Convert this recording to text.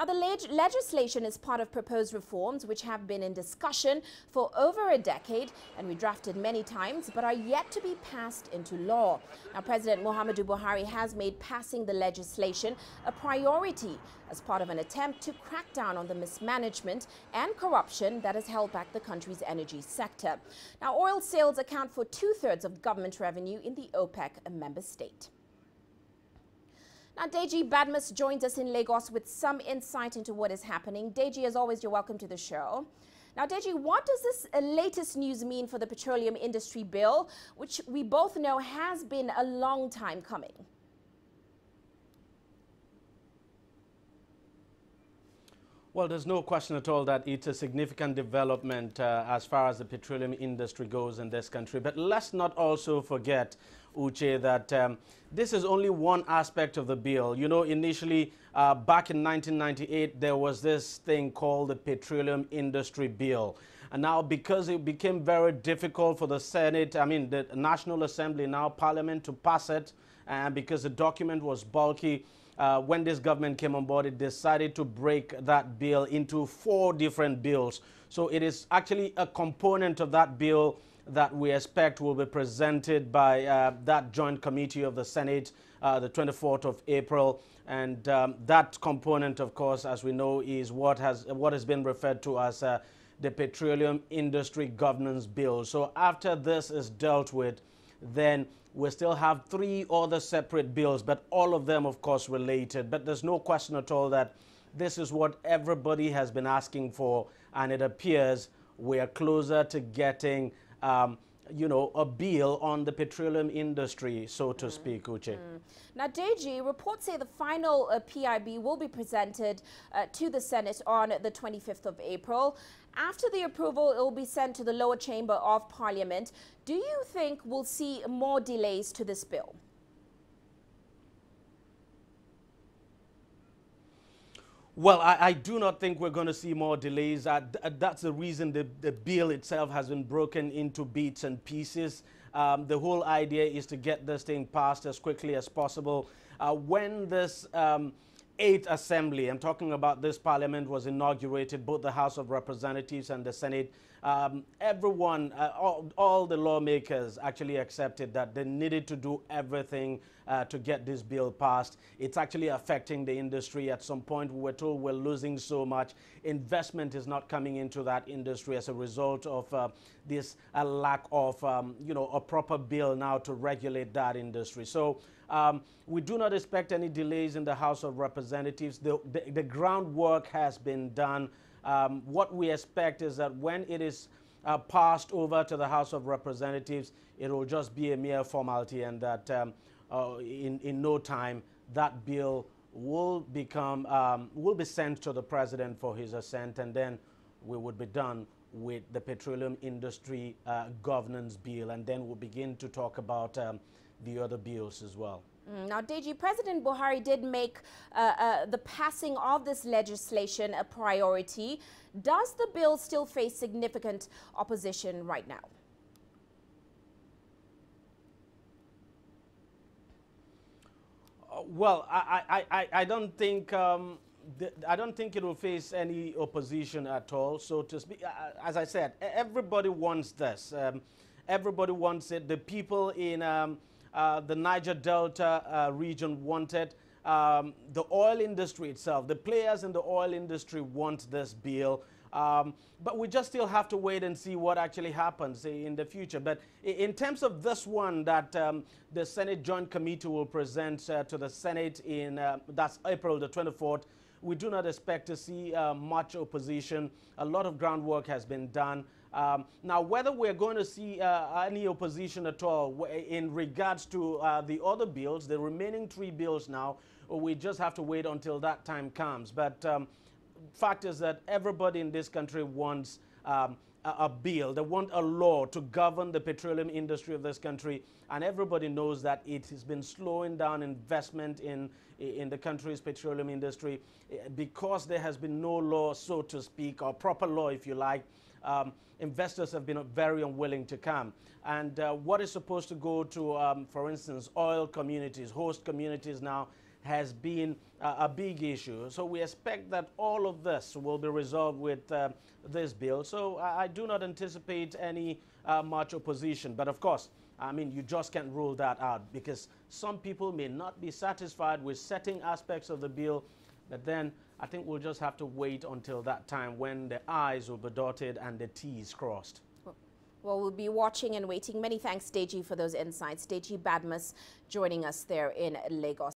Now, the legislation is part of proposed reforms which have been in discussion for over a decade and redrafted many times, but are yet to be passed into law. Now, President Muhammadu Buhari has made passing the legislation a priority as part of an attempt to crack down on the mismanagement and corruption that has held back the country's energy sector. Now, oil sales account for 2/3 of government revenue in the OPEC member state. Now, Deji Badmus joins us in Lagos with some insight into what is happening. Deji, as always, you're welcome to the show. Now, Deji, what does this latest news mean for the Petroleum Industry Bill, which we both know has been a long time coming? Well, there's no question at all that it's a significant development as far as the petroleum industry goes in this country. But let's not also forget, Uche, that this is only one aspect of the bill. You know, initially, back in 1998, there was this thing called the Petroleum Industry Bill. And now, because it became very difficult for the Senate, the National Assembly, now Parliament, to pass it, and because the document was bulky, when this government came on board, it decided to break that bill into 4 different bills. So it is actually a component of that bill that we expect will be presented by that joint committee of the Senate the 24th of April. And that component, of course, as we know, is what has been referred to as the Petroleum Industry Governance Bill. So after this is dealt with, then we still have 3 other separate bills, but all of them, of course, related. But there's no question at all that this is what everybody has been asking for, and it appears we are closer to getting, a bill on the petroleum industry, so to speak, Uche. Now, Deji, reports say the final PIB will be presented to the Senate on the 25th of April. After the approval, it will be sent to the lower chamber of Parliament. Do you think we'll see more delays to this bill? Well, I do not think we're going to see more delays. That's the reason the bill itself has been broken into bits and pieces. The whole idea is to get this thing passed as quickly as possible. When this 8th Assembly, I'm talking about this Parliament, was inaugurated, both the House of Representatives and the Senate, everyone, all the lawmakers actually accepted that they needed to do everything to get this bill passed. It's actually affecting the industry. At some point, we were told we're losing so much. Investment is not coming into that industry as a result of this lack of, a proper bill now to regulate that industry. So we do not expect any delays in the House of Representatives. The groundwork has been done. What we expect is that when it is passed over to the House of Representatives, it will just be a mere formality, and that in no time that bill will be sent to the President for his assent, and then we would be done with the Petroleum Industry Governance Bill, and then we'll begin to talk about the other bills as well. Now, Deji, President Buhari did make the passing of this legislation a priority. Does the bill still face significant opposition right now? Well, I don't think I don't think it will face any opposition at all. So to speak, as I said, everybody wants this. Everybody wants it. The people in the Niger Delta region want it. The oil industry itself, the players in the oil industry want this bill. But we just still have to wait and see what actually happens in the future. But in terms of this one that the Senate Joint Committee will present to the Senate in, that's April the 24th, we do not expect to see much opposition. A lot of groundwork has been done. Now, whether we're going to see any opposition at all in regards to the other bills, the remaining 3 bills now, we just have to wait until that time comes. But fact is that everybody in this country wants a bill. They want a law to govern the petroleum industry of this country, and everybody knows that it has been slowing down investment in the country's petroleum industry because there has been no law, so to speak, or proper law, if you like. Investors have been very unwilling to come. And what is supposed to go to, for instance, oil communities, host communities now, has been a big issue. So we expect that all of this will be resolved with this bill. So I do not anticipate any much opposition. But of course, I mean, you just can't rule that out because some people may not be satisfied with certain aspects of the bill. But then I think we'll just have to wait until that time when the I's will be dotted and the T's crossed. Well, we'll be watching and waiting. Many thanks, Deji, for those insights. Deji Badmus joining us there in Lagos.